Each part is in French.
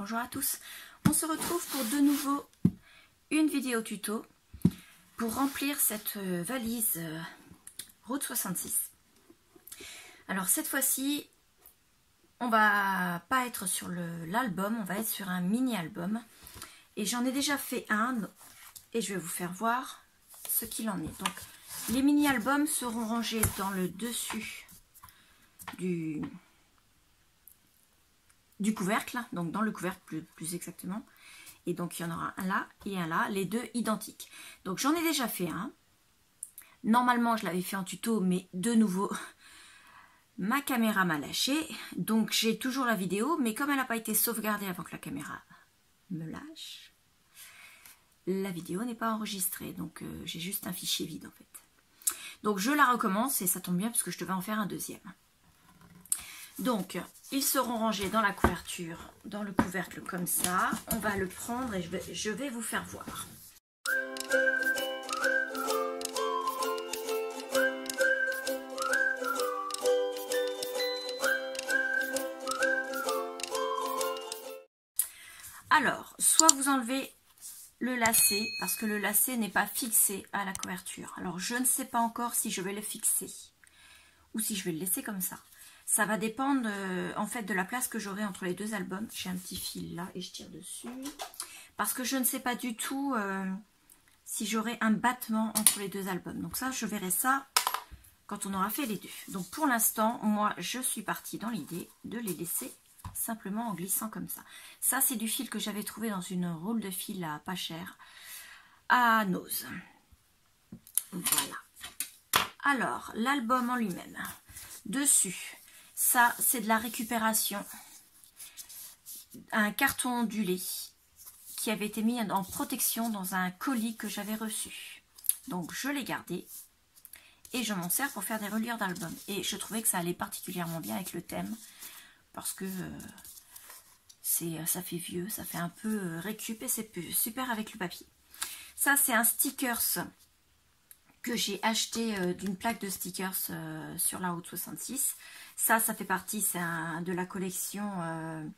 Bonjour à tous, on se retrouve pour de nouveau une vidéo tuto pour remplir cette valise Route 66. Alors cette fois-ci, on va pas être sur l'album, on va être sur un mini-album. Et j'en ai déjà fait un et je vais vous faire voir ce qu'il en est. Donc les mini-albums seront rangés dans le dessus du couvercle, donc dans le couvercle plus exactement. Et donc il y en aura un là et un là, les deux identiques. Donc j'en ai déjà fait un. Normalement je l'avais fait en tuto, mais de nouveau ma caméra m'a lâché. Donc j'ai toujours la vidéo, mais comme elle n'a pas été sauvegardée avant que la caméra me lâche, la vidéo n'est pas enregistrée. Donc j'ai juste un fichier vide en fait. Donc je la recommence et ça tombe bien parce que je devais en faire un deuxième. Donc, ils seront rangés dans la couverture, dans le couvercle comme ça. On va le prendre et je vais vous faire voir. Alors, soit vous enlevez le lacet, parce que le lacet n'est pas fixé à la couverture. Alors, je ne sais pas encore si je vais le fixer ou si je vais le laisser comme ça. Ça va dépendre en fait de la place que j'aurai entre les deux albums. J'ai un petit fil là et je tire dessus. Parce que je ne sais pas du tout si j'aurai un battement entre les deux albums. Donc ça, je verrai ça quand on aura fait les deux. Donc pour l'instant, moi, je suis partie dans l'idée de les laisser simplement en glissant comme ça. Ça, c'est du fil que j'avais trouvé dans une roule de fil à pas cher à Nose. Voilà. Alors, l'album en lui-même. Dessus. Ça, c'est de la récupération. Un carton ondulé qui avait été mis en protection dans un colis que j'avais reçu. Donc, je l'ai gardé et je m'en sers pour faire des reliures d'album. Et je trouvais que ça allait particulièrement bien avec le thème parce que ça fait vieux, ça fait un peu récup et c'est super avec le papier. Ça, c'est un stickers que j'ai acheté d'une plaque de stickers sur la Route 66. Ça fait partie, c'est de la collection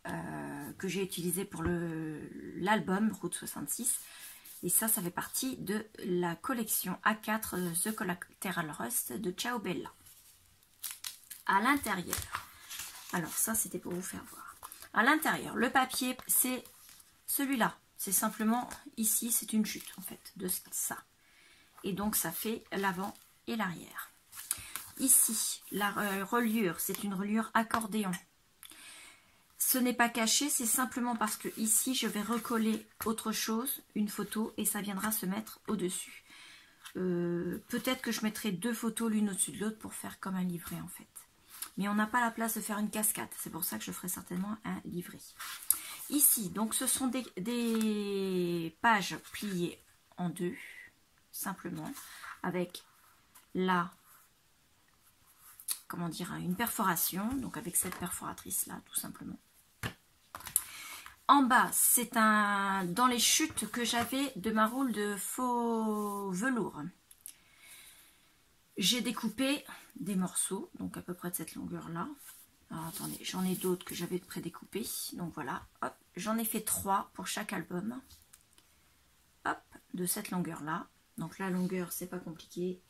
que j'ai utilisée pour l'album Route 66. Et ça fait partie de la collection A4 The Collateral Rust de Ciao Bella. À l'intérieur, alors ça c'était pour vous faire voir. À l'intérieur, le papier c'est celui-là. C'est simplement, ici c'est une chute en fait de ça. Et donc ça fait l'avant et l'arrière. Ici, la reliure, c'est une reliure accordéon. Ce n'est pas caché, c'est simplement parce que ici, je vais recoller autre chose, une photo, et ça viendra se mettre au-dessus. Peut-être que je mettrai deux photos l'une au-dessus de l'autre pour faire comme un livret en fait. Mais on n'a pas la place de faire une cascade, c'est pour ça que je ferai certainement un livret. Ici, donc ce sont des pages pliées en deux, simplement, avec la... comment dire, une perforation, donc avec cette perforatrice là tout simplement. En bas, c'est dans les chutes que j'avais de ma roule de faux velours. J'ai découpé des morceaux, donc à peu près de cette longueur là. Alors, attendez, j'en ai d'autres que j'avais prédécoupés, donc voilà, hop, j'en ai fait 3 pour chaque album. Hop, de cette longueur là. Donc la longueur, c'est pas compliqué.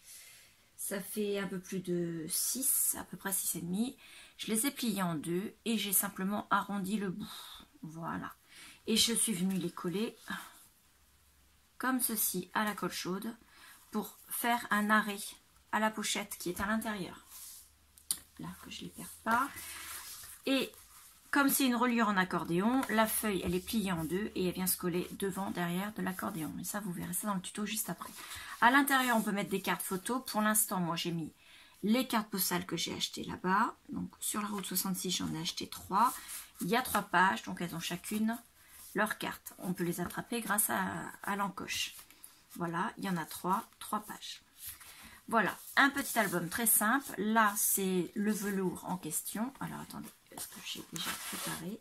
Ça fait un peu plus de 6, à peu près 6,5. Je les ai pliés en deux et j'ai simplement arrondi le bout. Voilà. Et je suis venue les coller comme ceci à la colle chaude pour faire un arrêt à la pochette qui est à l'intérieur. Là, que je ne les perds pas. Et comme c'est une reliure en accordéon, la feuille, elle est pliée en deux et elle vient se coller devant, derrière de l'accordéon. Et ça, vous verrez ça dans le tuto juste après. À l'intérieur, on peut mettre des cartes photos. Pour l'instant, moi, j'ai mis les cartes postales que j'ai achetées là-bas. Donc, sur la Route 66, j'en ai acheté 3. Il y a 3 pages, donc elles ont chacune leur carte. On peut les attraper grâce à l'encoche. Voilà, il y en a 3 pages. Voilà, un petit album très simple. Là, c'est le velours en question. Alors, attendez. Est-ce que j'ai déjà préparé?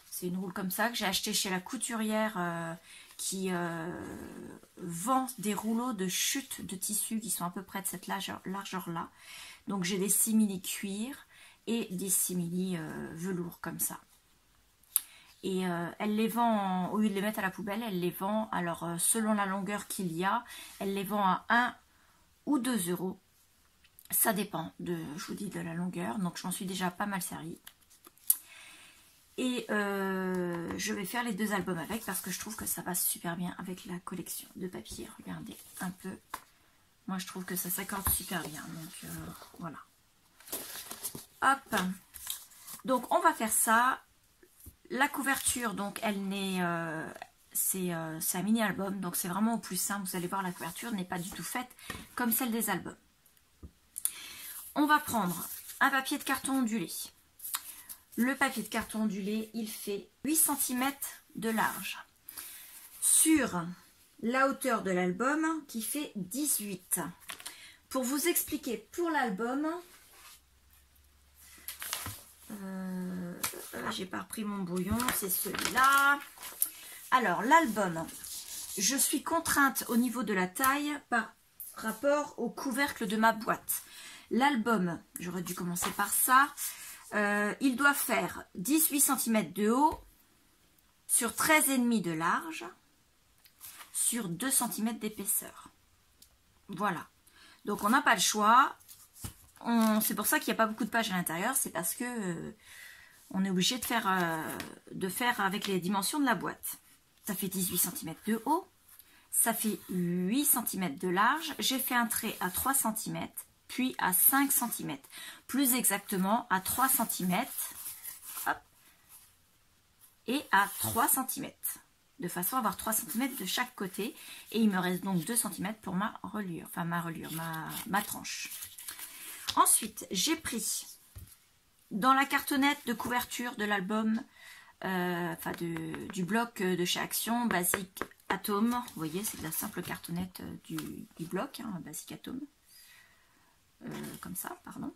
C'est une roule comme ça que j'ai acheté chez la couturière qui vend des rouleaux de chute de tissu qui sont à peu près de cette largeur là. Donc j'ai des simili cuir et des simili velours comme ça. Et elle les vend, au lieu de les mettre à la poubelle, elle les vend, alors selon la longueur qu'il y a, elle les vend à 1 ou 2 €. Ça dépend, je vous dis, de la longueur. Donc je m'en suis déjà pas mal servie. Et je vais faire les 2 albums avec parce que je trouve que ça va super bien avec la collection de papier. Regardez un peu. Moi je trouve que ça s'accorde super bien. Donc voilà. Hop. Donc on va faire ça. La couverture, donc elle n'est... c'est un mini album. Donc c'est vraiment au plus simple. Vous allez voir, la couverture n'est pas du tout faite comme celle des albums. On va prendre un papier de carton ondulé. Le papier de carton ondulé, il fait 8 cm de large. Sur la hauteur de l'album, qui fait 18. Pour vous expliquer, pour l'album, j'ai pas repris mon brouillon, c'est celui-là. Alors, l'album, je suis contrainte au niveau de la taille par rapport au couvercle de ma boîte. L'album, j'aurais dû commencer par ça, il doit faire 18 cm de haut sur 13,5 de large sur 2 cm d'épaisseur. Voilà. Donc on n'a pas le choix. C'est pour ça qu'il n'y a pas beaucoup de pages à l'intérieur. C'est parce que on est obligé de faire avec les dimensions de la boîte. Ça fait 18 cm de haut. Ça fait 8 cm de large. J'ai fait un trait à 3 cm. Puis à 5 cm, plus exactement à 3 cm, hop, et à 3 cm, de façon à avoir 3 cm de chaque côté, et il me reste donc 2 cm pour ma reliure, enfin ma tranche. Ensuite, j'ai pris dans la cartonnette de couverture de l'album, du bloc de chez Action, Basic Atom, vous voyez, c'est de la simple cartonnette du bloc, hein, Basic Atom. Comme ça, pardon.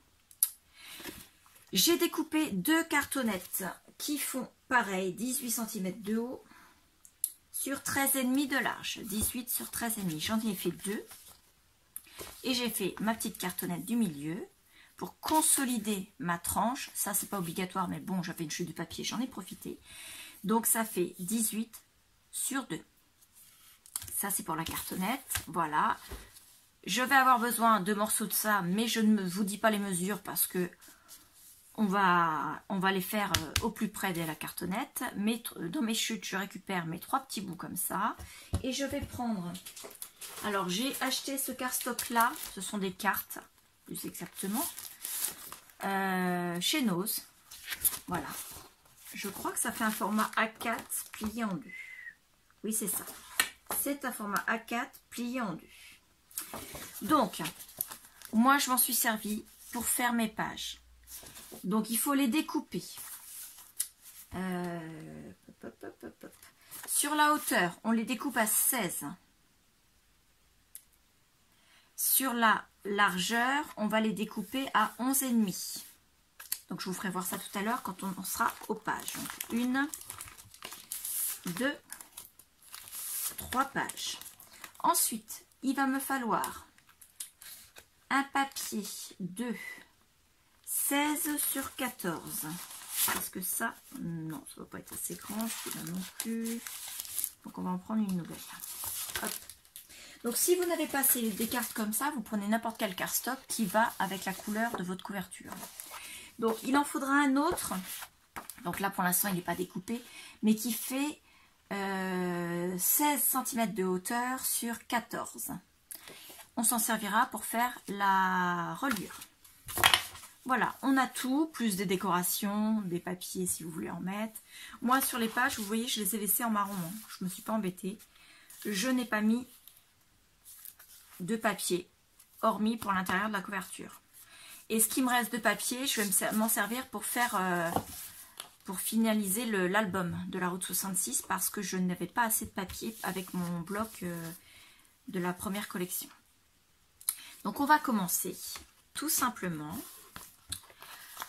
J'ai découpé 2 cartonnettes qui font pareil, 18 cm de haut sur 13,5 de large. 18 sur 13,5. J'en ai fait 2. Et j'ai fait ma petite cartonnette du milieu pour consolider ma tranche. Ça, c'est pas obligatoire, mais bon, j'avais une chute de papier, j'en ai profité. Donc, ça fait 18 sur 2. Ça, c'est pour la cartonnette. Voilà. Je vais avoir besoin de morceaux de ça, mais je ne vous dis pas les mesures parce que on va les faire au plus près de la cartonnette. Mais dans mes chutes, je récupère mes 3 petits bouts comme ça. Et je vais prendre... Alors, j'ai acheté ce cardstock là. Ce sont des cartes, plus exactement. Chez Nose. Voilà. Je crois que ça fait un format A4 plié en 2. Oui, c'est ça. C'est un format A4 plié en 2. Donc, moi je m'en suis servi pour faire mes pages. Donc il faut les découper. Sur la hauteur, on les découpe à 16. Sur la largeur, on va les découper à 11,5. Donc je vous ferai voir ça tout à l'heure quand on sera aux pages. Donc 1, 2, 3 pages. Ensuite, il va me falloir un papier de 16 sur 14. Parce que ça, non, ça ne va pas être assez grand, celui-là non plus. Donc on va en prendre une nouvelle. Hop. Donc si vous n'avez pas des cartes comme ça, vous prenez n'importe quel cardstock qui va avec la couleur de votre couverture. Donc il en faudra un autre. Donc là pour l'instant il n'est pas découpé, mais qui fait 16 cm de hauteur sur 14. On s'en servira pour faire la reliure. Voilà, on a tout, plus des décorations, des papiers si vous voulez en mettre. Moi sur les pages, vous voyez, je les ai laissées en marron. Hein. Je ne me suis pas embêtée. Je n'ai pas mis de papier, hormis pour l'intérieur de la couverture. Et ce qui me reste de papier, je vais m'en servir pour faire... pour finaliser l'album de la route 66 parce que je n'avais pas assez de papier avec mon bloc de la première collection. Donc on va commencer tout simplement.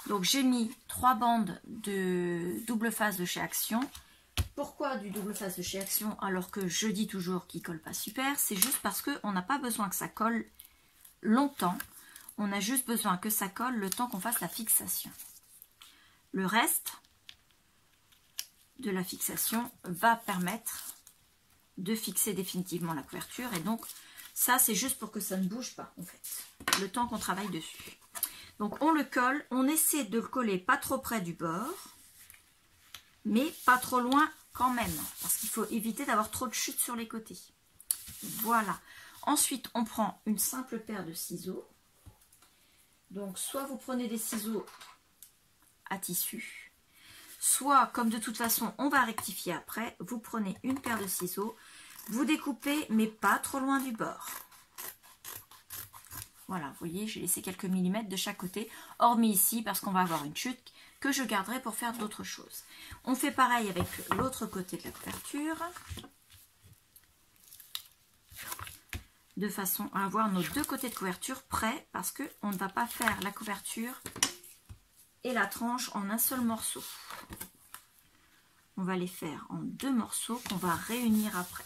Donc j'ai mis 3 bandes de double face de chez Action. Pourquoi du double face de chez Action alors que je dis toujours qu'il ne colle pas super? C'est juste parce qu'on n'a pas besoin que ça colle longtemps. On a juste besoin que ça colle le temps qu'on fasse la fixation. Le reste de la fixation va permettre de fixer définitivement la couverture. Et donc, ça, c'est juste pour que ça ne bouge pas, en fait, le temps qu'on travaille dessus. Donc, on le colle. On essaie de le coller pas trop près du bord, mais pas trop loin quand même, parce qu'il faut éviter d'avoir trop de chute sur les côtés. Voilà. Ensuite, on prend une simple paire de ciseaux. Donc, soit vous prenez des ciseaux à tissu, soit, comme de toute façon, on va rectifier après, vous prenez une paire de ciseaux, vous découpez, mais pas trop loin du bord. Voilà, vous voyez, j'ai laissé quelques millimètres de chaque côté, hormis ici, parce qu'on va avoir une chute que je garderai pour faire d'autres choses. On fait pareil avec l'autre côté de la couverture, de façon à avoir nos deux côtés de couverture prêts, parce qu'on ne va pas faire la couverture et la tranche en un seul morceau. On va les faire en deux morceaux qu'on va réunir après.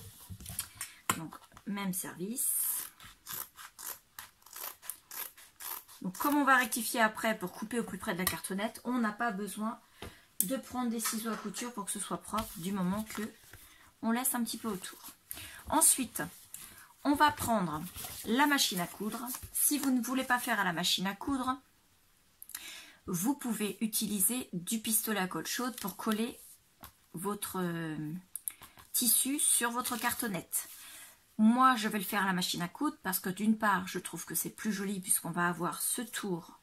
Donc, même service. Donc, comme on va rectifier après pour couper au plus près de la cartonnette, on n'a pas besoin de prendre des ciseaux à couture pour que ce soit propre, du moment que on laisse un petit peu autour. Ensuite, on va prendre la machine à coudre. Si vous ne voulez pas faire à la machine à coudre, vous pouvez utiliser du pistolet à colle chaude pour coller votre tissu sur votre cartonnette. Moi, je vais le faire à la machine à coudre parce que d'une part, je trouve que c'est plus joli puisqu'on va avoir ce tour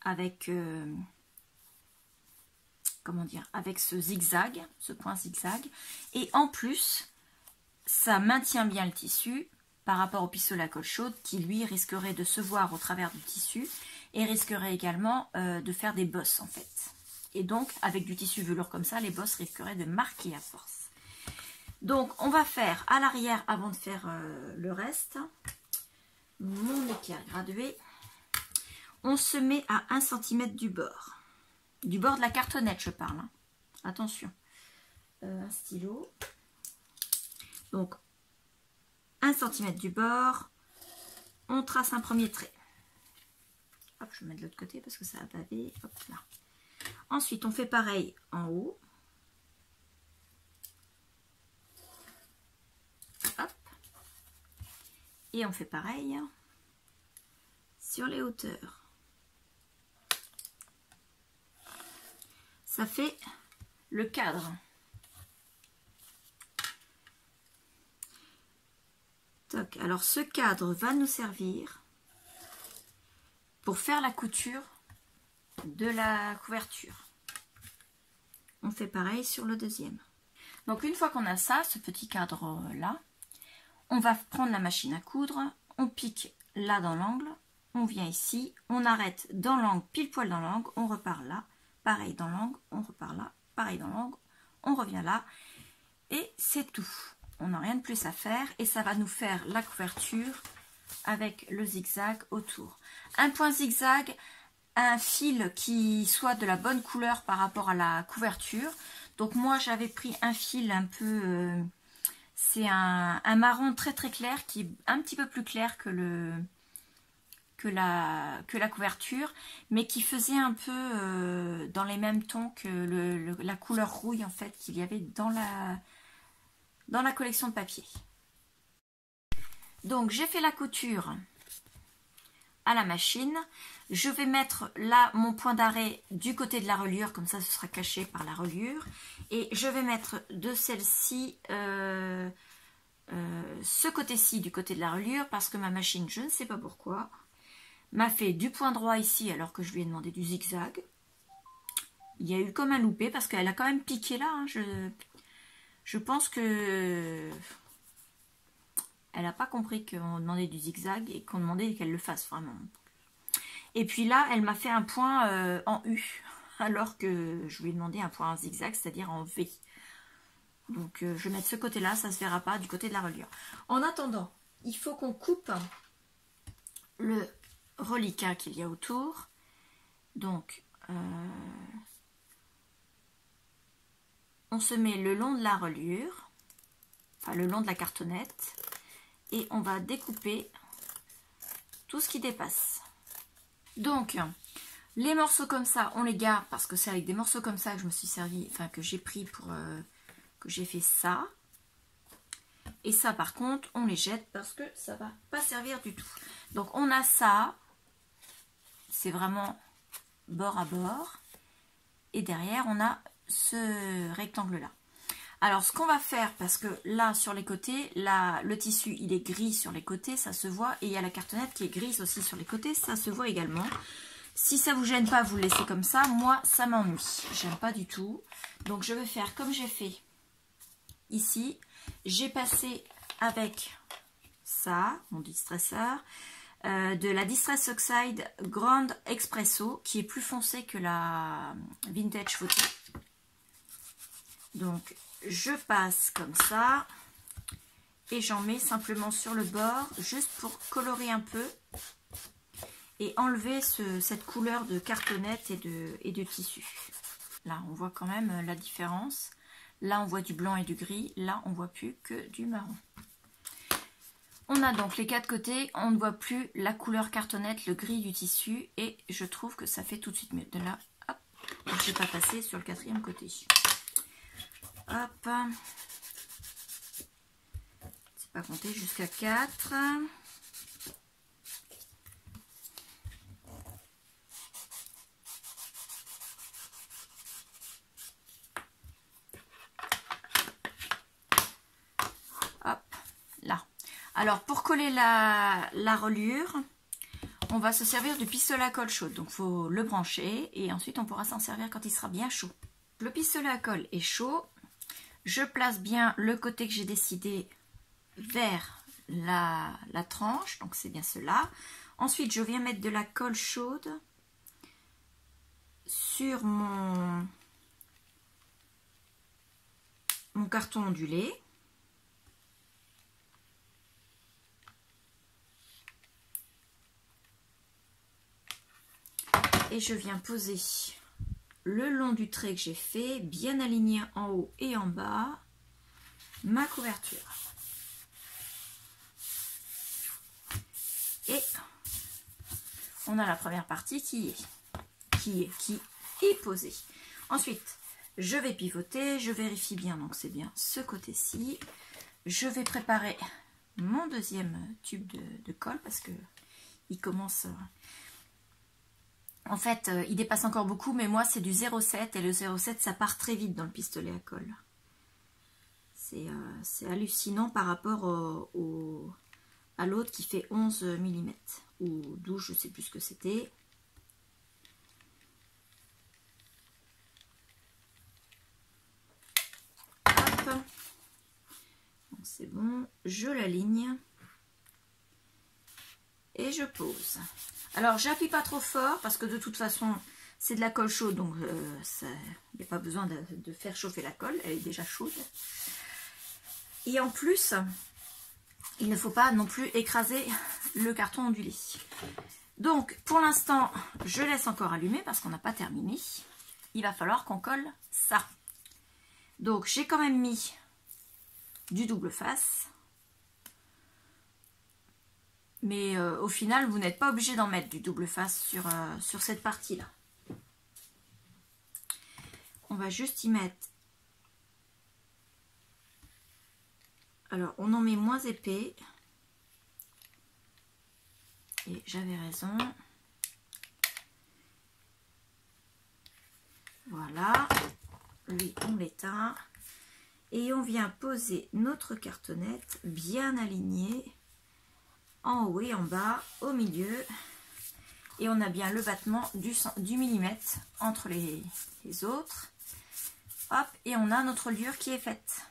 avec, comment dire, avec ce zigzag, ce point zigzag. Et en plus, ça maintient bien le tissu par rapport au pistolet à colle chaude qui, lui, risquerait de se voir au travers du tissu et risquerait également de faire des bosses, en fait. Et donc, avec du tissu velours comme ça, les bosses risqueraient de marquer à force. Donc, on va faire à l'arrière, avant de faire le reste, mon équerre gradué. On se met à 1 cm du bord. Du bord de la cartonnette, je parle. Hein. Attention. Un stylo. Donc, 1 cm du bord. On trace un premier trait. Hop, je mets de l'autre côté parce que ça va baver. Hop là. Ensuite, on fait pareil en haut. Hop. Et on fait pareil sur les hauteurs. Ça fait le cadre. Toc. Alors ce cadre va nous servir pour faire la couture de la couverture. On fait pareil sur le deuxième. Donc une fois qu'on a ça, ce petit cadre là, on va prendre la machine à coudre, on pique là dans l'angle, on vient ici, on arrête dans l'angle, pile poil dans l'angle, on repart là, pareil dans l'angle, on repart là, pareil dans l'angle, on revient là, et c'est tout. On n'a rien de plus à faire et ça va nous faire la couverture avec le zigzag autour. Un point zigzag, un fil qui soit de la bonne couleur par rapport à la couverture. Donc moi j'avais pris un fil un peu, c'est un marron très très clair qui est un petit peu plus clair que la couverture, mais qui faisait un peu dans les mêmes tons que la couleur rouille en fait qu'il y avait dans la collection de papier. Donc j'ai fait la couture à la machine. Je vais mettre là mon point d'arrêt du côté de la reliure, comme ça ce sera caché par la reliure. Et je vais mettre de celle-ci, ce côté-ci du côté de la reliure, parce que ma machine, je ne sais pas pourquoi, m'a fait du point droit ici alors que je lui ai demandé du zigzag. Il y a eu comme un loupé parce qu'elle a quand même piqué là. Hein. Je pense que elle n'a pas compris qu'on demandait du zigzag et qu'on demandait qu'elle le fasse vraiment. Et puis là, elle m'a fait un point en U, alors que je lui ai demandé un point en zigzag, c'est-à-dire en V. Donc je vais mettre ce côté-là, ça ne se verra pas du côté de la reliure. En attendant, il faut qu'on coupe le reliquat qu'il y a autour. Donc, on se met le long de la reliure, enfin le long de la cartonnette, et on va découper tout ce qui dépasse. Donc, Les morceaux comme ça, on les garde parce que c'est avec des morceaux comme ça que je me suis servi, enfin que j'ai pris pour que j'ai fait ça. Et ça par contre, on les jette parce que ça va pas servir du tout. Donc on a ça, c'est vraiment bord à bord. Et derrière, on a ce rectangle-là. Alors ce qu'on va faire, parce que là sur les côtés, là, le tissu il est gris sur les côtés, ça se voit. Et il y a la cartonnette qui est grise aussi sur les côtés, ça se voit également. Si ça vous gêne pas, vous le laissez comme ça. Moi, ça m'ennuie. J'aime pas du tout. Donc, je vais faire comme j'ai fait ici. J'ai passé avec ça, mon distresseur, de la Distress Oxide Grand Espresso, qui est plus foncé que la Vintage Photo. Donc, je passe comme ça. Et j'en mets simplement sur le bord, juste pour colorer un peu. Et enlever cette couleur de cartonnette et de tissu. Là, on voit quand même la différence. Là, on voit du blanc et du gris. Là, on voit plus que du marron. On a donc les quatre côtés. On ne voit plus la couleur cartonnette, le gris du tissu. Et je trouve que ça fait tout de suite mieux. De là, hop, je vais pas passer sur le quatrième côté. Hop. C'est pas compter jusqu'à 4. Alors, pour coller la reliure, on va se servir du pistolet à colle chaude. Donc, il faut le brancher et ensuite, on pourra s'en servir quand il sera bien chaud. Le pistolet à colle est chaud. Je place bien le côté que j'ai décidé vers la tranche. Donc, c'est bien cela. Ensuite, je viens mettre de la colle chaude sur mon carton ondulé. Et je viens poser le long du trait que j'ai fait, bien aligné en haut et en bas, ma couverture. Et on a la première partie qui est posée. Ensuite, je vais pivoter, je vérifie bien, donc c'est bien ce côté-ci. Je vais préparer mon deuxième tube de colle parce que il commence... En fait, il dépasse encore beaucoup, mais moi, c'est du 0,7 et le 0,7, ça part très vite dans le pistolet à colle. C'est hallucinant par rapport à l'autre qui fait 11 mm ou 12, je ne sais plus ce que c'était. Hop. C'est bon, je l'aligne et je pose. Alors, j'appuie pas trop fort parce que de toute façon, c'est de la colle chaude, donc il n'y a pas besoin de faire chauffer la colle, elle est déjà chaude. Et en plus, il ne faut pas non plus écraser le carton ondulé. Donc, pour l'instant, je laisse encore allumer parce qu'on n'a pas terminé. Il va falloir qu'on colle ça. Donc, j'ai quand même mis du double face. Mais au final, vous n'êtes pas obligé d'en mettre du double face sur cette partie-là. On va juste y mettre... Alors, on en met moins épais. Et j'avais raison. Voilà. Lui, on l'éteint. Et on vient poser notre cartonnette bien alignée. En haut et en bas, au milieu. Et on a bien le battement du millimètre entre les autres. Hop, et on a notre reliure qui est faite.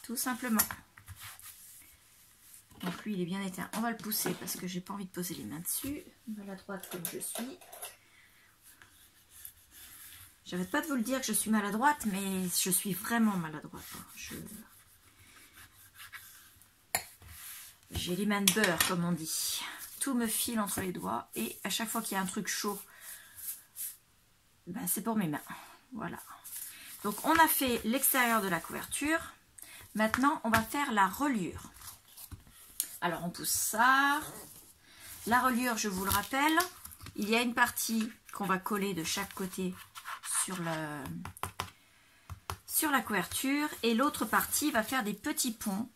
Tout simplement. Donc lui, il est bien éteint. On va le pousser parce que j'ai pas envie de poser les mains dessus. Maladroite comme je suis. J'arrête pas de vous le dire que je suis maladroite, mais je suis vraiment maladroite. J'ai les mains de beurre, comme on dit. Tout me file entre les doigts. Et à chaque fois qu'il y a un truc chaud, ben c'est pour mes mains. Voilà. Donc, on a fait l'extérieur de la couverture. Maintenant, on va faire la reliure. Alors, on pousse ça. La reliure, je vous le rappelle, il y a une partie qu'on va coller de chaque côté sur la couverture. Et l'autre partie va faire des petits ponts.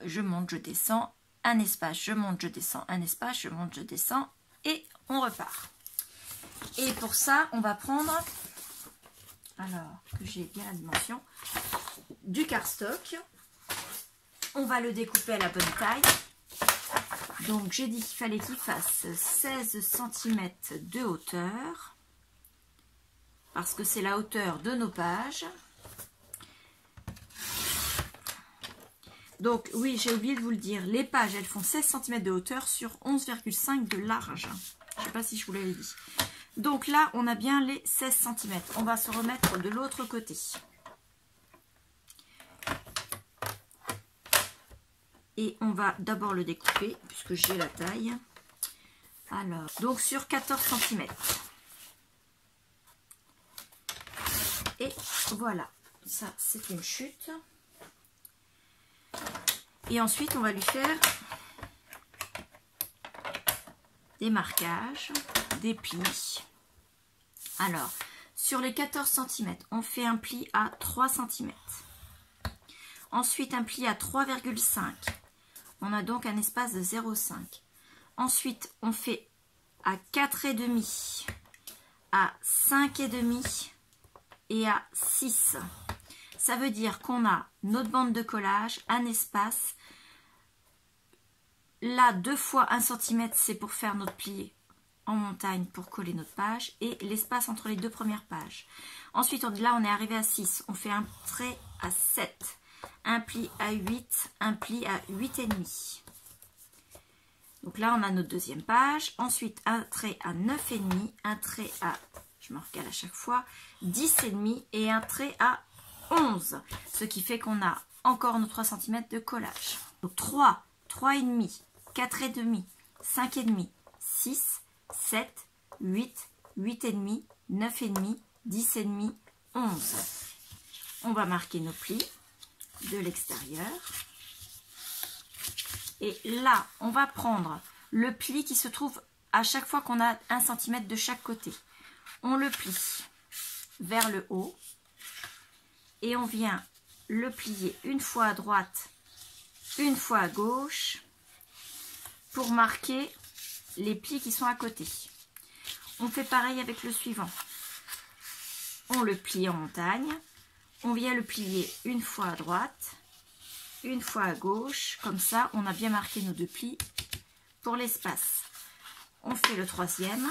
Je monte, je descends, un espace, je monte, je descends, un espace, je monte, je descends et on repart. Et pour ça, on va prendre, alors que j'ai bien la dimension, du cardstock. On va le découper à la bonne taille. Donc j'ai dit qu'il fallait qu'il fasse 16 cm de hauteur, parce que c'est la hauteur de nos pages. Donc oui, j'ai oublié de vous le dire, les pages elles font 16 cm de hauteur sur 11,5 de large. Je ne sais pas si je vous l'avais dit. Donc là, on a bien les 16 cm. On va se remettre de l'autre côté. Et on va d'abord le découper, puisque j'ai la taille. Alors, donc sur 14 cm. Et voilà, ça c'est une chute. Et ensuite, on va lui faire des marquages, des plis. Alors, sur les 14 cm, on fait un pli à 3 cm. Ensuite, un pli à 3,5. On a donc un espace de 0,5. Ensuite, on fait à 4,5, à 5,5 et à 6. Ça veut dire qu'on a notre bande de collage, un espace. Là, 2 fois 1 cm, c'est pour faire notre pli en montagne pour coller notre page. Et l'espace entre les deux premières pages. Ensuite, là, on est arrivé à 6. On fait un trait à 7. Un pli à 8. Un pli à 8,5. Donc là, on a notre deuxième page. Ensuite, un trait à 9,5. Un trait à, je me recale à chaque fois, 10,5. Et un trait à 11, ce qui fait qu'on a encore nos 3 cm de collage. Donc 3, 3,5, 4,5, 5,5, 6, 7, 8, 8,5, 9,5, 10,5, 11. On va marquer nos plis de l'extérieur. Et là, on va prendre le pli qui se trouve à chaque fois qu'on a 1 cm de chaque côté. On le plie vers le haut. Et on vient le plier une fois à droite, une fois à gauche, pour marquer les plis qui sont à côté. On fait pareil avec le suivant. On le plie en montagne, on vient le plier une fois à droite, une fois à gauche, comme ça on a bien marqué nos 2 plis pour l'espace. On fait le troisième,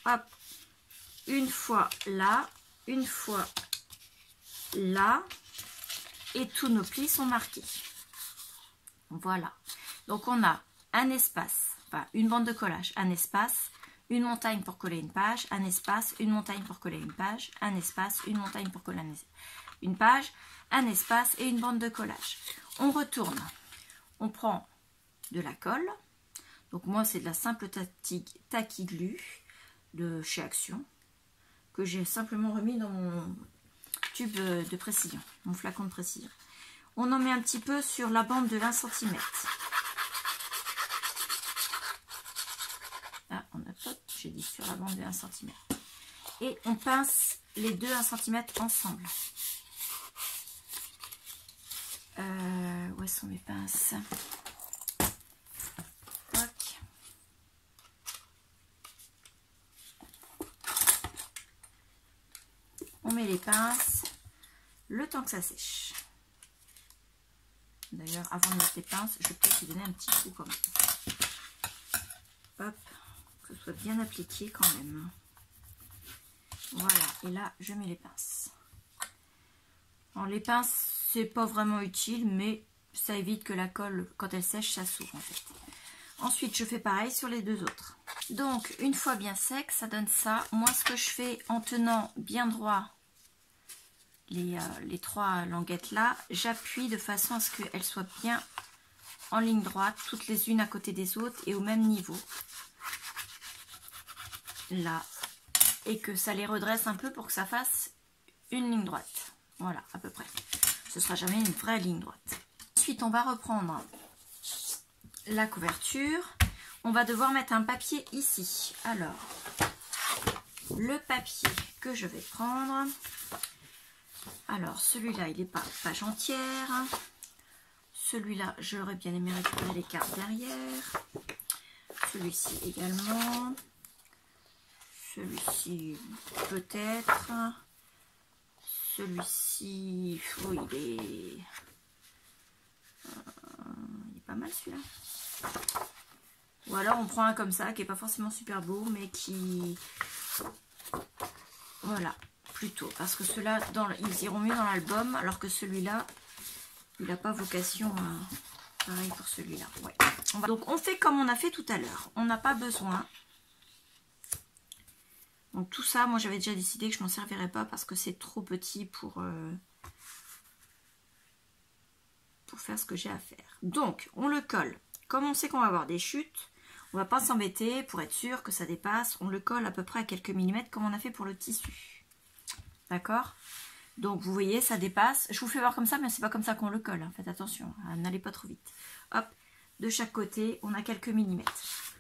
hop, une fois là, une fois là, et tous nos plis sont marqués. Voilà, donc on a un espace, enfin une bande de collage, un espace, une montagne pour coller une page, un espace, une montagne pour coller une page, un espace, une montagne pour coller une page, un espace et une bande de collage. On retourne, on prend de la colle, donc moi c'est de la simple Tacky Glue de chez Action, que j'ai simplement remis dans mon tube de précision, mon flacon de précision. On en met un petit peu sur la bande de 1 cm. Ah, on a pas, j'ai dit sur la bande de 1 cm. Et on pince les deux 1 cm ensemble. Où sont mes pinces? Tac. On met les pinces le temps que ça sèche. D'ailleurs, avant de mettre les pinces, je vais peut-être lui donner un petit coup quand même. Hop, que ce soit bien appliqué quand même. Voilà, et là, je mets les pinces. Alors, les pinces, c'est pas vraiment utile, mais ça évite que la colle, quand elle sèche, ça s'ouvre en fait. Ensuite, je fais pareil sur les deux autres. Donc, une fois bien sec, ça donne ça. Moi, ce que je fais en tenant bien droit les 3 languettes là, j'appuie de façon à ce qu'elles soient bien en ligne droite, toutes les unes à côté des autres et au même niveau. Là. Et que ça les redresse un peu pour que ça fasse une ligne droite. Voilà, à peu près. Ce sera jamais une vraie ligne droite. Ensuite, on va reprendre la couverture. On va devoir mettre un papier ici. Alors, le papier que je vais prendre. Alors celui-là il n'est pas page entière. Celui-là j'aurais bien aimé récupérer les cartes derrière. Celui-ci également. Celui-ci peut-être. Celui-ci, oh, il est pas mal celui-là. Ou alors on prend un comme ça qui est pas forcément super beau mais qui, voilà, plutôt parce que ceux-là ils iront mieux dans l'album alors que celui-là il n'a pas vocation à... pareil pour celui-là. Ouais. Donc on fait comme on a fait tout à l'heure, on n'a pas besoin. Donc tout ça, moi j'avais déjà décidé que je m'en servirais pas parce que c'est trop petit pour faire ce que j'ai à faire. Donc on le colle. Comme on sait qu'on va avoir des chutes, on va pas s'embêter pour être sûr que ça dépasse. On le colle à peu près à quelques millimètres comme on a fait pour le tissu. D'accord? Donc vous voyez, ça dépasse. Je vous fais voir comme ça, mais c'est pas comme ça qu'on le colle. Hein. Faites attention, n'allez pas trop vite. Hop, de chaque côté, on a quelques millimètres.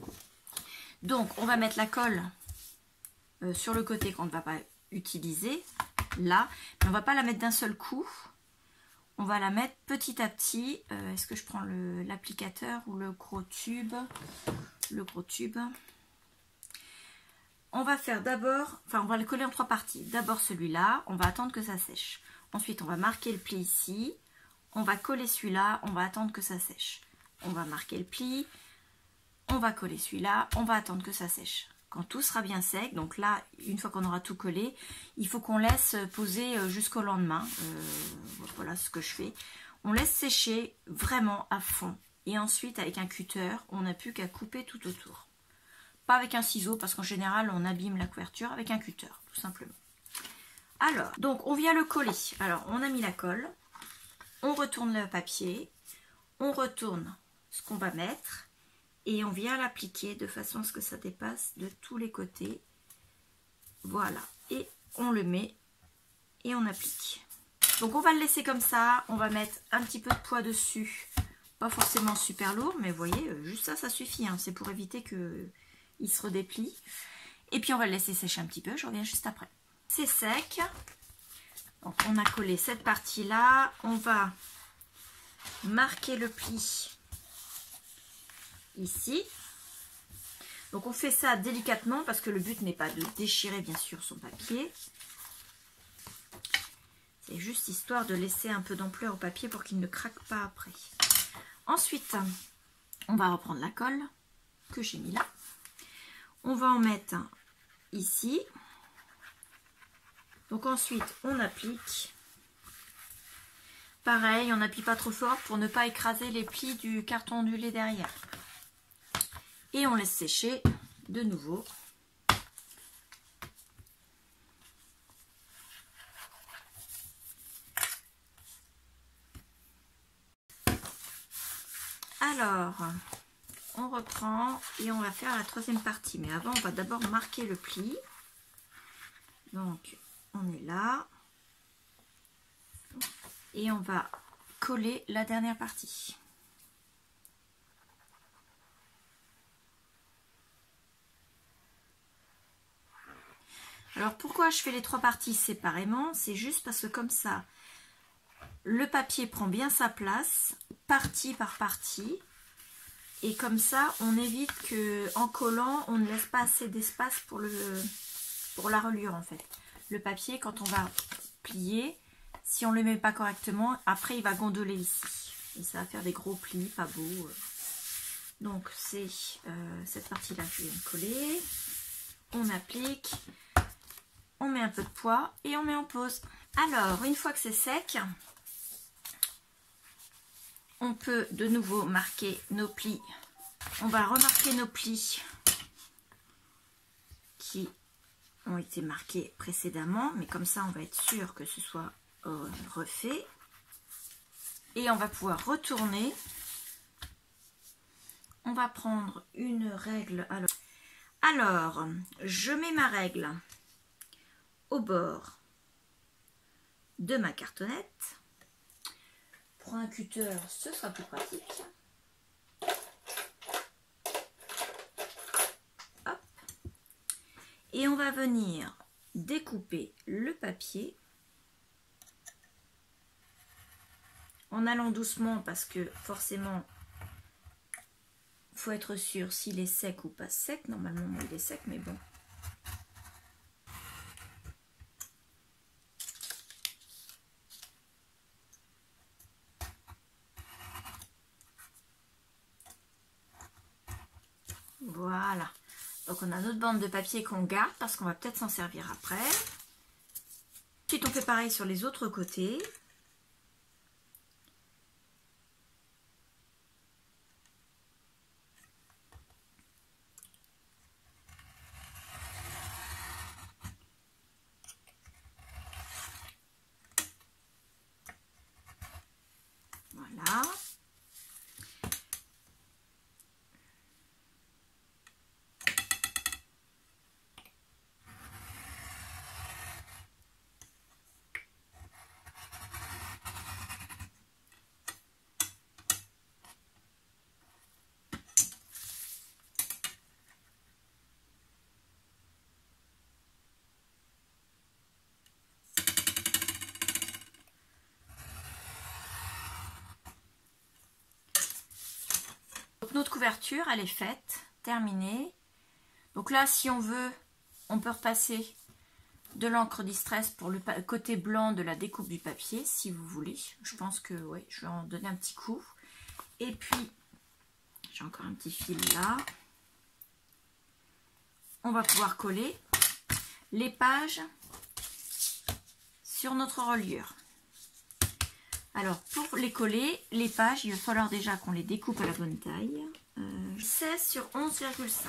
Donc on va mettre la colle sur le côté qu'on ne va pas utiliser, là. Mais on va pas la mettre d'un seul coup. On va la mettre petit à petit. Est-ce que je prends l'applicateur ou le gros tube? Le gros tube. On va faire d'abord, enfin on va le coller en 3 parties. D'abord celui-là, on va attendre que ça sèche. Ensuite on va marquer le pli ici. On va coller celui-là, on va attendre que ça sèche. On va marquer le pli. On va coller celui-là, on va attendre que ça sèche. Quand tout sera bien sec, donc là, une fois qu'on aura tout collé, il faut qu'on laisse poser jusqu'au lendemain. Voilà ce que je fais. On laisse sécher vraiment à fond. Et ensuite, avec un cutter, on n'a plus qu'à couper tout autour. Pas avec un ciseau, parce qu'en général, on abîme la couverture avec un cutter, tout simplement. Alors, donc on vient le coller. Alors, on a mis la colle. On retourne le papier. On retourne ce qu'on va mettre. Et on vient l'appliquer de façon à ce que ça dépasse de tous les côtés. Voilà. Et on le met et on applique. Donc on va le laisser comme ça. On va mettre un petit peu de poids dessus. Pas forcément super lourd, mais vous voyez, juste ça, ça suffit. Hein. C'est pour éviter qu'il se redéplie. Et puis on va le laisser sécher un petit peu. Je reviens juste après. C'est sec. Donc on a collé cette partie-là. On va marquer le pli ici. Donc on fait ça délicatement parce que le but n'est pas de déchirer bien sûr son papier. C'est juste histoire de laisser un peu d'ampleur au papier pour qu'il ne craque pas après. Ensuite, on va reprendre la colle que j'ai mis là. On va en mettre ici. Donc ensuite, on applique. Pareil, on n'appuie pas trop fort pour ne pas écraser les plis du carton ondulé derrière. Et on laisse sécher de nouveau. Alors, on reprend et on va faire la troisième partie. Mais avant, on va d'abord marquer le pli. Donc, on est là. Et on va coller la dernière partie. Alors pourquoi je fais les 3 parties séparément? C'est juste parce que comme ça, le papier prend bien sa place, partie par partie. Et comme ça, on évite qu'en collant, on ne laisse pas assez d'espace pour la reliure en fait. Le papier, quand on va plier, si on ne le met pas correctement, après il va gondoler ici. Et ça va faire des gros plis, pas beaux. Donc c'est cette partie-là que je viens de coller. On applique. On met un peu de poids et on met en pause. Alors, une fois que c'est sec, on peut de nouveau marquer nos plis. On va remarquer nos plis qui ont été marqués précédemment, mais comme ça, on va être sûr que ce soit refait. Et on va pouvoir retourner. On va prendre une règle. Alors, je mets ma règle au bord de ma cartonnette. Pour un cutter, ce sera plus pratique. Hop. Et on va venir découper le papier en allant doucement parce que forcément il faut être sûr s'il est sec ou pas sec. Normalement il est sec, mais bon. Voilà. Donc on a notre bande de papier qu'on garde parce qu'on va peut-être s'en servir après. Ensuite on fait pareil sur les autres côtés. Voilà. Donc notre couverture, elle est faite, terminée. Donc là, si on veut, on peut repasser de l'encre Distress pour le côté blanc de la découpe du papier, si vous voulez. Je pense que ouais, je vais en donner un petit coup. Et puis, j'ai encore un petit fil là. On va pouvoir coller les pages sur notre reliure. Alors, pour les coller, les pages, il va falloir déjà qu'on les découpe à la bonne taille. 16 sur 11,5.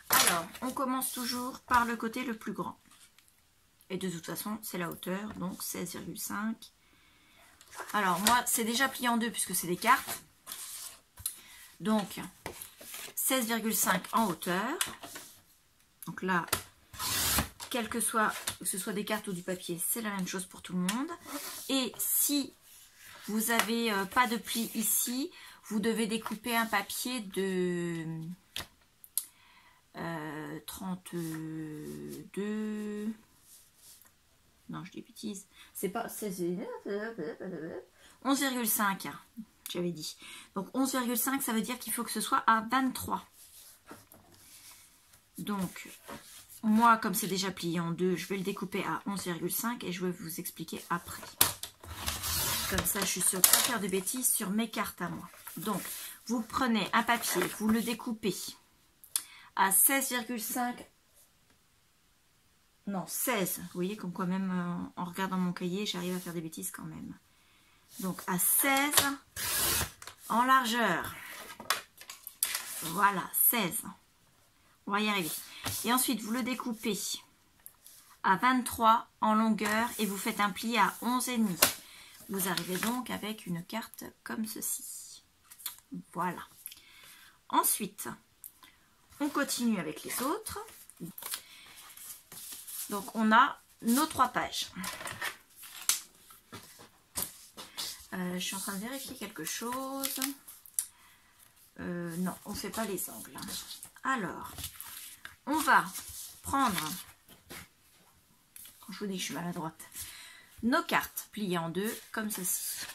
Alors, on commence toujours par le côté le plus grand. Et de toute façon, c'est la hauteur, donc 16,5. Alors, moi, c'est déjà plié en deux puisque c'est des cartes. Donc, 16,5 en hauteur. Donc là, quel que ce soit des cartes ou du papier, c'est la même chose pour tout le monde. Et si vous n'avez pas de pli ici, vous devez découper un papier de 32... Non, je dis bêtise. C'est pas 11,5, j'avais dit. Donc 11,5, ça veut dire qu'il faut que ce soit à 23. Donc, moi, comme c'est déjà plié en deux, je vais le découper à 11,5 et je vais vous expliquer après. Comme ça, je suis sûre de ne pas faire de bêtises sur mes cartes à moi. Donc, vous prenez un papier, vous le découpez à 16,5. Non, 16. Vous voyez, comme quoi même en regardant mon cahier, j'arrive à faire des bêtises quand même. Donc, à 16 en largeur. Voilà, 16. On va y arriver. Et ensuite, vous le découpez à 23 en longueur et vous faites un pli à 11,5. Vous arrivez donc avec une carte comme ceci. Voilà. Ensuite, on continue avec les autres. Donc, on a nos 3 pages. Je suis en train de vérifier quelque chose. Non, on ne fait pas les angles. Alors, on va prendre, quand je vous dis que je suis maladroite, nos cartes pliées en deux, comme ceci.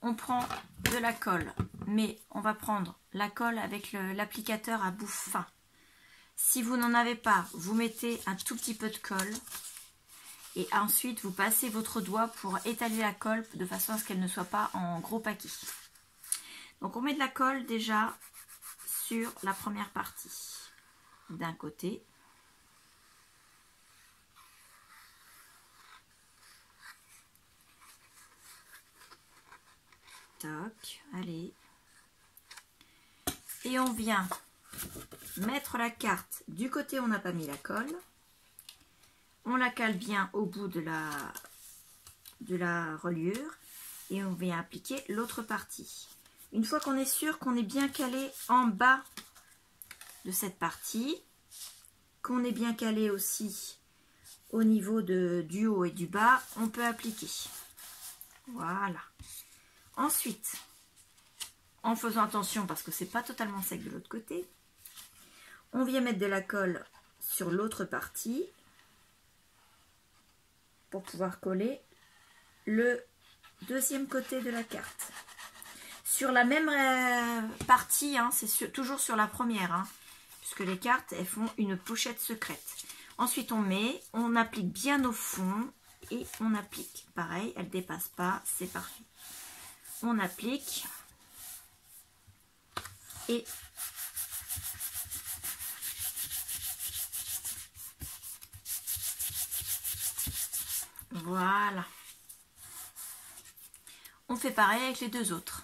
On prend de la colle, mais on va prendre la colle avec l'applicateur à bout fin. Si vous n'en avez pas, vous mettez un tout petit peu de colle et ensuite vous passez votre doigt pour étaler la colle de façon à ce qu'elle ne soit pas en gros paquet. Donc on met de la colle déjà sur la première partie d'un côté. Toc, allez. Et on vient mettre la carte du côté où on n'a pas mis la colle. On la cale bien au bout de la reliure et on vient appliquer l'autre partie. Une fois qu'on est sûr qu'on est bien calé en bas de cette partie, qu'on est bien calé aussi au niveau du haut et du bas, on peut appliquer. Voilà. Ensuite, en faisant attention parce que c'est pas totalement sec de l'autre côté, on vient mettre de la colle sur l'autre partie pour pouvoir coller le deuxième côté de la carte. Sur la même partie, hein, c'est toujours sur la première, hein, puisque les cartes, elles font une pochette secrète. Ensuite, on applique bien au fond et on applique. Pareil, elle ne dépasse pas, c'est parfait. On applique et voilà. On fait pareil avec les deux autres.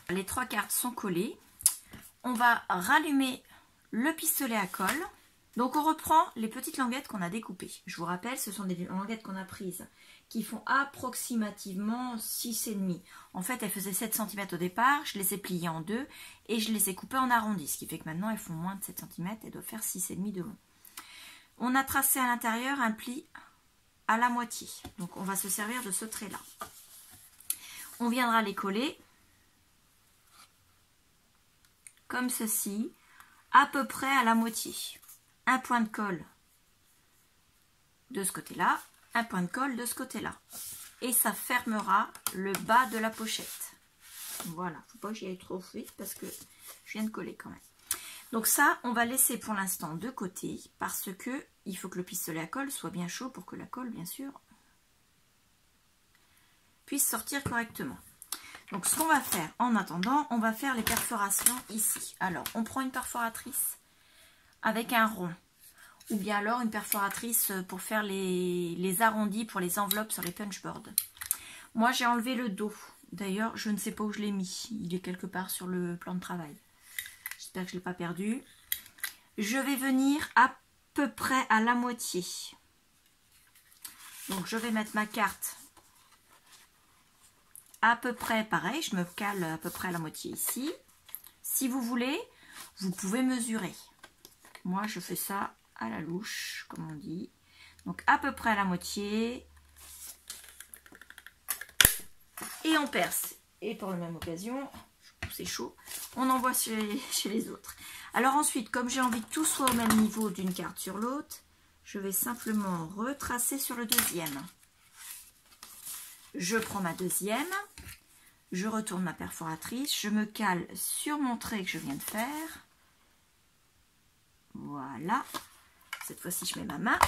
Les 3 cartes sont collées. On va rallumer le pistolet à colle. Donc on reprend les petites languettes qu'on a découpées. Je vous rappelle, ce sont des languettes qu'on a prises qui font approximativement 6,5. En fait, elles faisaient 7 cm au départ. Je les ai pliées en deux et je les ai coupées en arrondi. Ce qui fait que maintenant, elles font moins de 7 cm. Elles doivent faire 6,5 de long. On a tracé à l'intérieur un pli à la moitié. Donc on va se servir de ce trait-là. On viendra les coller comme ceci, à peu près à la moitié. Un point de colle de ce côté-là, un point de colle de ce côté-là. Et ça fermera le bas de la pochette. Voilà, faut pas que j'y aille trop vite parce que je viens de coller quand même. Donc ça, on va laisser pour l'instant de côté parce que il faut que le pistolet à colle soit bien chaud pour que la colle, bien sûr, puisse sortir correctement. Donc ce qu'on va faire en attendant, on va faire les perforations ici. Alors, on prend une perforatrice avec un rond. Ou bien alors une perforatrice pour faire les arrondis pour les enveloppes sur les punchboards. Moi, j'ai enlevé le dos. D'ailleurs, je ne sais pas où je l'ai mis. Il est quelque part sur le plan de travail. J'espère que je ne l'ai pas perdu. Je vais venir à peu près à la moitié. Donc, je vais mettre ma carte à peu près pareil, je me cale à peu près à la moitié ici. Si vous voulez, vous pouvez mesurer. Moi, je fais ça à la louche, comme on dit. Donc, à peu près à la moitié. Et on perce. Et pour la même occasion, c'est chaud, on envoie chez les autres. Alors ensuite, comme j'ai envie que tout soit au même niveau d'une carte sur l'autre, je vais simplement retracer sur le deuxième. Je prends ma deuxième, je retourne ma perforatrice, je me cale sur mon trait que je viens de faire. Voilà. Cette fois-ci, je mets ma main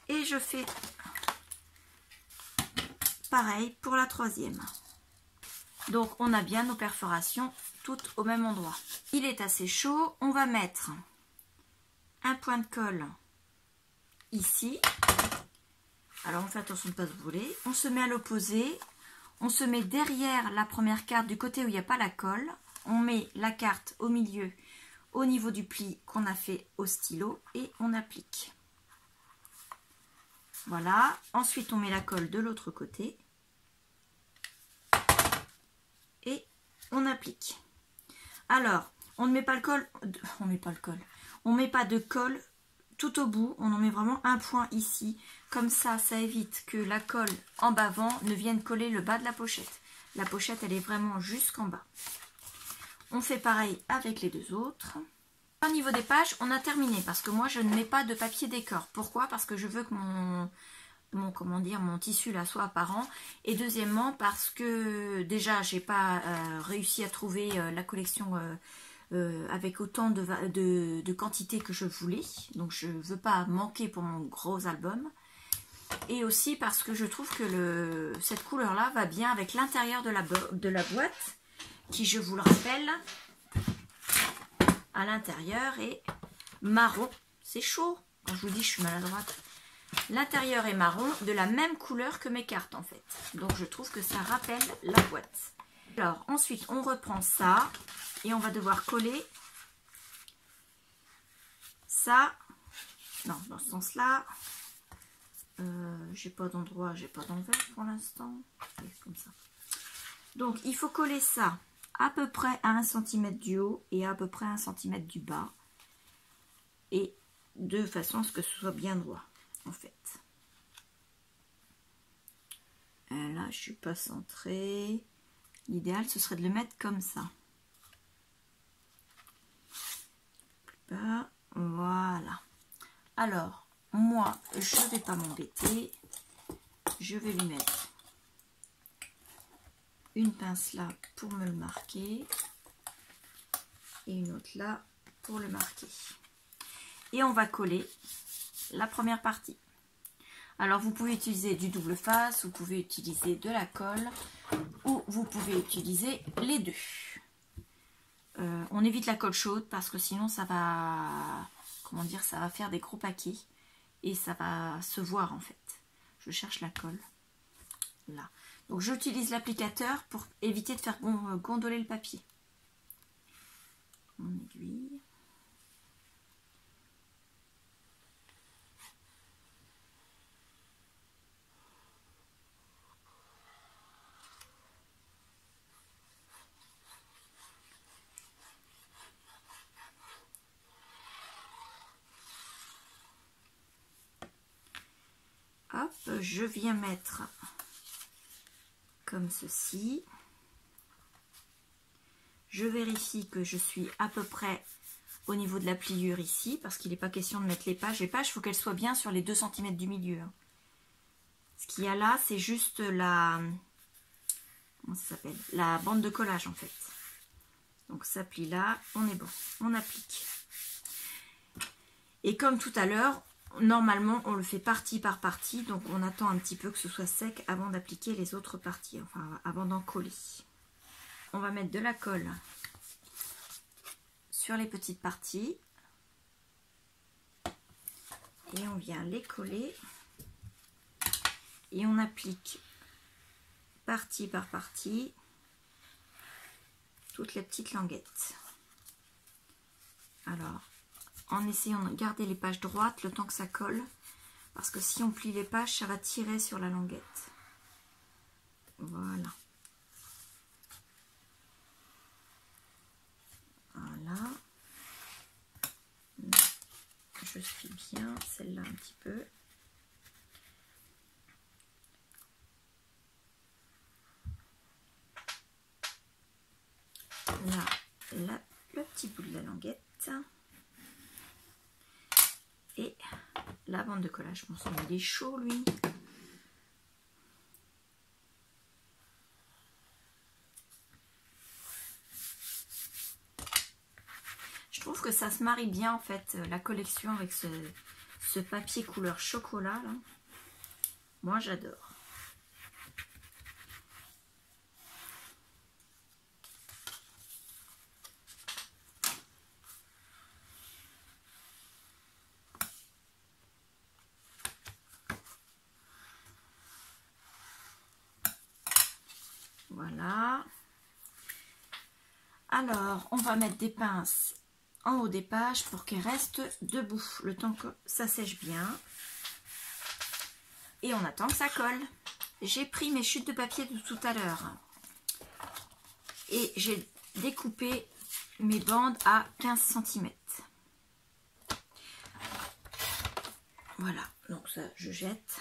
et je fais pareil pour la troisième. Donc, on a bien nos perforations toutes au même endroit. Il est assez chaud. On va mettre un point de colle ici. Alors, on fait attention de ne pas se brûler. On se met à l'opposé. On se met derrière la première carte du côté où il n'y a pas la colle. On met la carte au milieu, au niveau du pli qu'on a fait au stylo et on applique. Voilà. Ensuite, on met la colle de l'autre côté. Et on applique. Alors, on ne met pas le colle. On met pas de colle tout au bout. On en met vraiment un point ici. Comme ça, ça évite que la colle en bavant ne vienne coller le bas de la pochette. La pochette, elle est vraiment jusqu'en bas. On fait pareil avec les deux autres. Au niveau des pages, on a terminé parce que moi, je ne mets pas de papier décor. Pourquoi? Parce que je veux que mon tissu là soit apparent. Et deuxièmement, parce que déjà, j'ai pas réussi à trouver la collection avec autant de quantité que je voulais. Donc, je veux pas manquer pour mon gros album. Et aussi parce que je trouve que cette couleur-là va bien avec l'intérieur de la boîte, qui, je vous le rappelle, à l'intérieur est marron. C'est chaud quand je vous dis je suis maladroite. L'intérieur est marron, de la même couleur que mes cartes en fait. Donc je trouve que ça rappelle la boîte. Alors ensuite on reprend ça et on va devoir coller ça. Non, dans ce sens-là. J'ai pas d'endroit, j'ai pas d'envers pour l'instant. Comme ça. Donc il faut coller ça à peu près à 1 cm du haut et à peu près à 1 cm du bas. Et de façon à ce que ce soit bien droit. En fait. Là, je suis pas centrée. L'idéal, ce serait de le mettre comme ça. Plus bas. Voilà. Alors, moi, je ne vais pas m'embêter. Je vais lui mettre une pince là pour me le marquer. Et une autre là pour le marquer. Et on va coller la première partie. Alors, vous pouvez utiliser du double face, vous pouvez utiliser de la colle, ou vous pouvez utiliser les deux. On évite la colle chaude parce que sinon ça va, comment dire, ça va faire des gros paquets et ça va se voir en fait. Je cherche la colle là. Donc j'utilise l'applicateur pour éviter de faire gondoler le papier. Mon aiguille. Hop, je viens mettre comme ceci. Je vérifie que je suis à peu près au niveau de la pliure ici, parce qu'il n'est pas question de mettre les pages. Les pages, il faut qu'elles soient bien sur les 2 cm du milieu. Ce qu'il y a là, c'est juste la... Comment ça s'appelle? La bande de collage en fait. Donc ça plie là, on est bon. On applique. Et comme tout à l'heure, normalement, on le fait partie par partie, donc on attend un petit peu que ce soit sec avant d'appliquer les autres parties, enfin avant d'en coller. On va mettre de la colle sur les petites parties et on vient les coller et on applique partie par partie toutes les petites languettes. Alors, en essayant de garder les pages droites le temps que ça colle, parce que si on plie les pages, ça va tirer sur la languette. Voilà. Voilà. Je suis bien celle-là un petit peu. Là, le petit bout de la languette. Et la bande de collage. Bon sang, il est chaud lui. Je trouve que ça se marie bien en fait, la collection avec ce papier couleur chocolat là. Moi j'adore. Voilà. Alors, on va mettre des pinces en haut des pages pour qu'elles restent debout le temps que ça sèche bien. Et on attend que ça colle. J'ai pris mes chutes de papier de tout à l'heure et j'ai découpé mes bandes à 15 cm. Voilà, donc ça je jette.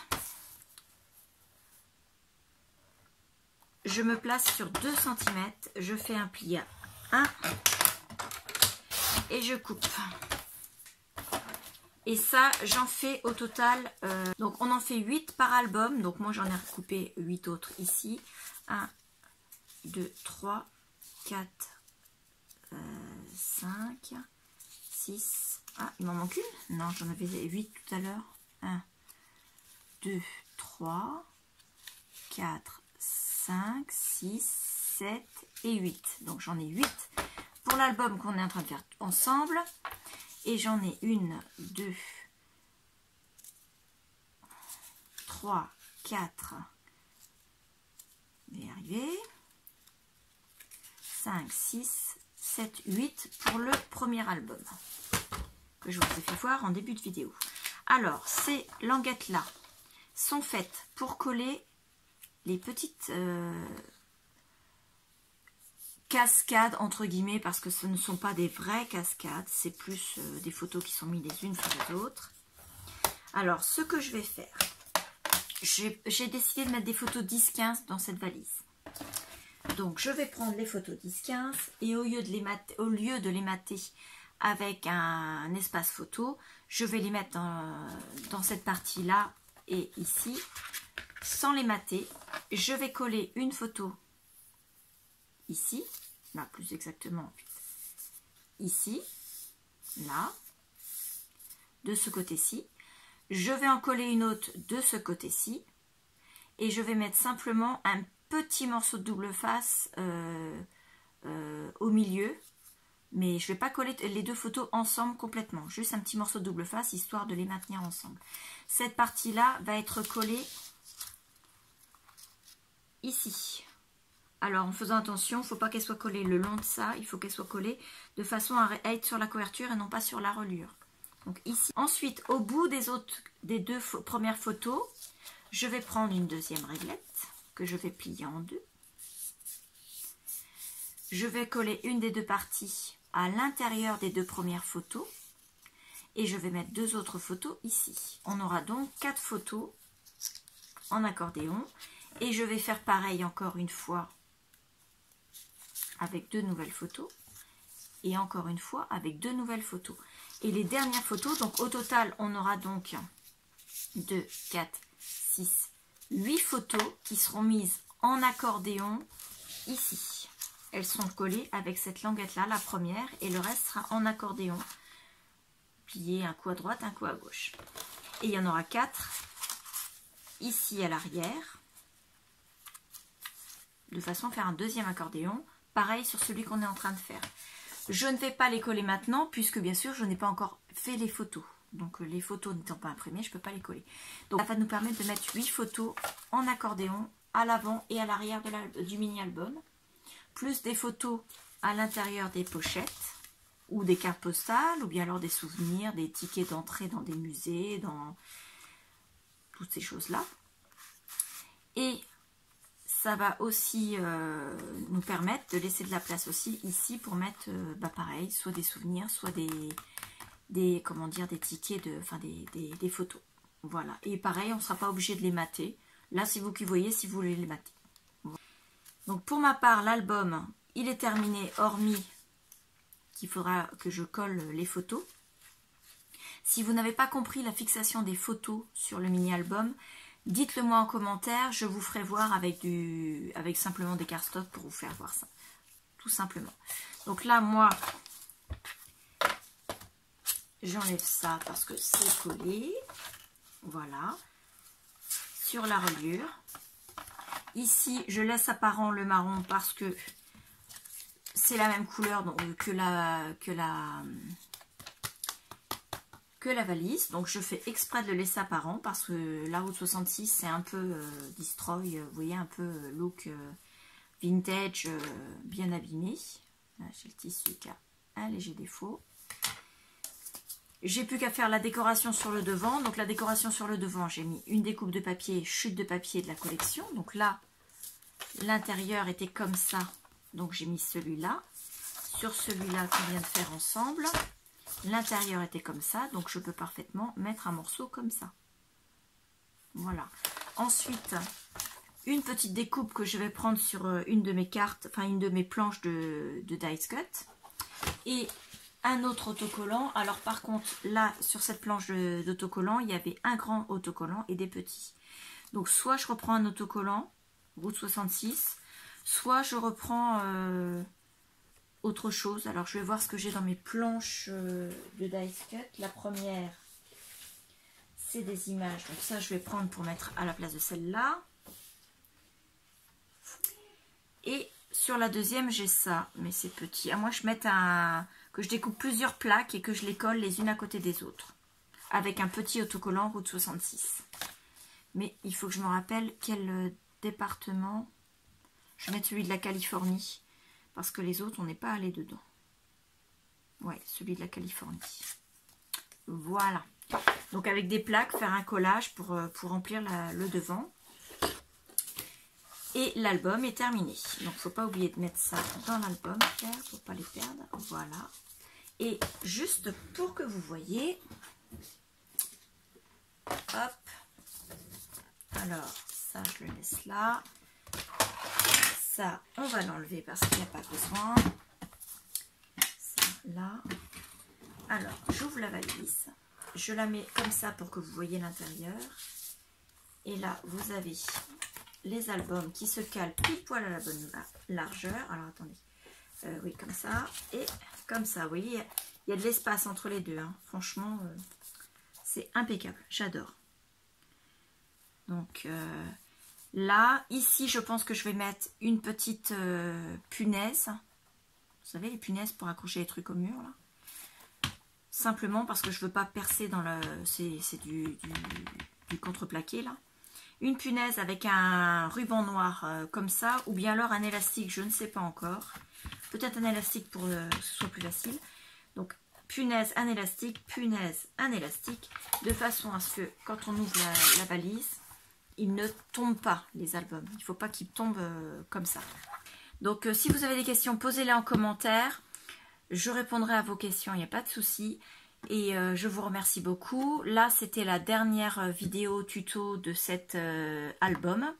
Je me place sur 2 cm, je fais un pli à 1 et je coupe. Et ça, j'en fais au total, donc on en fait 8 par album, donc moi j'en ai recoupé 8 autres ici. 1, 2, 3, 4, 5, 6, ah il m'en manque une? Non, j'en avais 8 tout à l'heure. 1, 2, 3, 4, 5, 6, 7 et 8. Donc j'en ai 8 pour l'album qu'on est en train de faire ensemble. Et j'en ai 1, 2, 3, 4, je vais y arriver, 5, 6, 7, 8 pour le premier album que je vous ai fait voir en début de vidéo. Alors, ces languettes-là sont faites pour coller les petites cascades entre guillemets, parce que ce ne sont pas des vraies cascades, c'est plus des photos qui sont mises les unes sur les autres. Alors, ce que je vais faire, j'ai décidé de mettre des photos 10-15 dans cette valise. Donc, je vais prendre les photos 10-15 et au lieu de les mater avec un espace photo. Je vais les mettre dans cette partie-là et ici, sans les mater. Je vais coller une photo ici, là plus exactement ici, là, de ce côté-ci. Je vais en coller une autre de ce côté-ci et je vais mettre simplement un petit morceau de double face au milieu, mais je ne vais pas coller les deux photos ensemble complètement, juste un petit morceau de double face histoire de les maintenir ensemble. Cette partie-là va être collée ici. Alors en faisant attention, il ne faut pas qu'elle soit collée le long de ça, il faut qu'elle soit collée de façon à être sur la couverture et non pas sur la reliure. Donc ici. Ensuite, au bout des deux premières photos, je vais prendre une deuxième réglette que je vais plier en deux. Je vais coller une des deux parties à l'intérieur des deux premières photos et je vais mettre deux autres photos ici. On aura donc 4 photos en accordéon et je vais faire pareil encore une fois avec 2 nouvelles photos et encore une fois avec 2 nouvelles photos. Et les dernières photos, donc au total, on aura donc 2, 4, 6, 8 photos qui seront mises en accordéon ici. Elles seront collées avec cette languette-là, la première, et le reste sera en accordéon. Plié un coup à droite, un coup à gauche. Et il y en aura 4 ici à l'arrière, de façon à faire un deuxième accordéon, pareil sur celui qu'on est en train de faire. Je ne vais pas les coller maintenant, puisque bien sûr, je n'ai pas encore fait les photos. Donc les photos n'étant pas imprimées, je ne peux pas les coller. Donc ça va nous permettre de mettre 8 photos en accordéon à l'avant et à l'arrière du mini-album. Plus des photos à l'intérieur des pochettes, ou des cartes postales, ou bien alors des souvenirs, des tickets d'entrée dans des musées, dans toutes ces choses-là. Et ça va aussi nous permettre de laisser de la place aussi ici pour mettre, pareil, soit des souvenirs, soit des comment dire, des tickets, des photos. Voilà. Et pareil, on ne sera pas obligé de les mater. Là, c'est vous qui voyez si vous voulez les mater. Voilà. Donc pour ma part, l'album, il est terminé, hormis qu'il faudra que je colle les photos. Si vous n'avez pas compris la fixation des photos sur le mini-album, dites-le moi en commentaire, je vous ferai voir avec simplement des cardstock pour vous faire voir ça. Tout simplement. Donc là, moi, j'enlève ça parce que c'est collé. Voilà. Sur la reliure. Ici, je laisse apparent le marron parce que c'est la même couleur donc, que la valise. Donc je fais exprès de le laisser apparent parce que la Route 66 c'est un peu destroy, vous voyez, un peu look vintage, bien abîmé. Là j'ai le tissu qui a un léger défaut. J'ai plus qu'à faire la décoration sur le devant. Donc la décoration sur le devant, j'ai mis une découpe de papier, chute de papier de la collection. Donc là, l'intérieur était comme ça. Donc j'ai mis celui-là. Sur celui-là qu'on vient de faire ensemble, l'intérieur était comme ça. Donc je peux parfaitement mettre un morceau comme ça. Voilà. Ensuite, une petite découpe que je vais prendre sur une de mes cartes, enfin une de mes planches de dice cut. Et un autre autocollant. Alors par contre, là, sur cette planche d'autocollant, il y avait un grand autocollant et des petits. Donc soit je reprends un autocollant, Route 66, soit je reprends autre chose. Alors je vais voir ce que j'ai dans mes planches de dice cut. La première, c'est des images. Donc ça, je vais prendre pour mettre à la place de celle-là. Et sur la deuxième, j'ai ça, mais c'est petit. À moi, je mette que je découpe plusieurs plaques et que je les colle les unes à côté des autres. Avec un petit autocollant Route 66. Mais il faut que je me rappelle quel département. Je vais mettre celui de la Californie. Parce que les autres, on n'est pas allé dedans. Ouais, celui de la Californie. Voilà. Donc avec des plaques, faire un collage pour remplir le devant. Et l'album est terminé. Donc il ne faut pas oublier de mettre ça dans l'album pour ne pas les perdre. Voilà. Et juste pour que vous voyez. Hop. Alors, ça je le laisse là. Ça, on va l'enlever parce qu'il n'y a pas besoin. Ça, là. Alors, j'ouvre la valise. Je la mets comme ça pour que vous voyez l'intérieur. Et là, vous avez les albums qui se calent pile poil à la bonne largeur. Alors, attendez. Oui, comme ça. Et comme ça, vous voyez, il y a de l'espace entre les deux. Hein. Franchement, c'est impeccable. J'adore. Donc, là, ici, je pense que je vais mettre une petite punaise. Vous savez, les punaises pour accrocher les trucs au mur, là. Simplement parce que je ne veux pas percer dans le... C'est du contreplaqué, là. Une punaise avec un ruban noir comme ça, ou bien alors un élastique, je ne sais pas encore. Peut-être un élastique pour que ce soit plus facile. Donc, punaise, un élastique, de façon à ce que, quand on ouvre la valise, ils ne tombent pas, les albums. Il ne faut pas qu'ils tombent comme ça. Donc, si vous avez des questions, posez-les en commentaire. Je répondrai à vos questions, il n'y a pas de souci. Et je vous remercie beaucoup. Là, c'était la dernière vidéo tuto de cet album.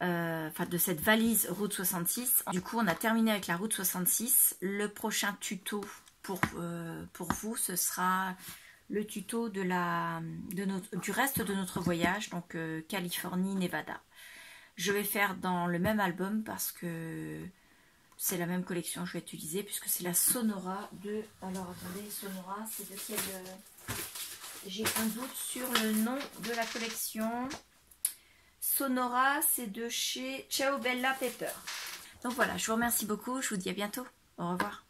Enfin, de cette valise Route 66. Du coup, on a terminé avec la Route 66. Le prochain tuto pour vous, ce sera le tuto du reste de notre voyage, donc Californie, Nevada. Je vais faire dans le même album parce que c'est la même collection que je vais utiliser, puisque c'est la Sonora de... Alors attendez, Sonora, c'est de quel... J'ai un doute sur le nom de la collection. Sonora, c'est de chez Ciao Bella Pepper. Donc voilà, je vous remercie beaucoup, je vous dis à bientôt. Au revoir.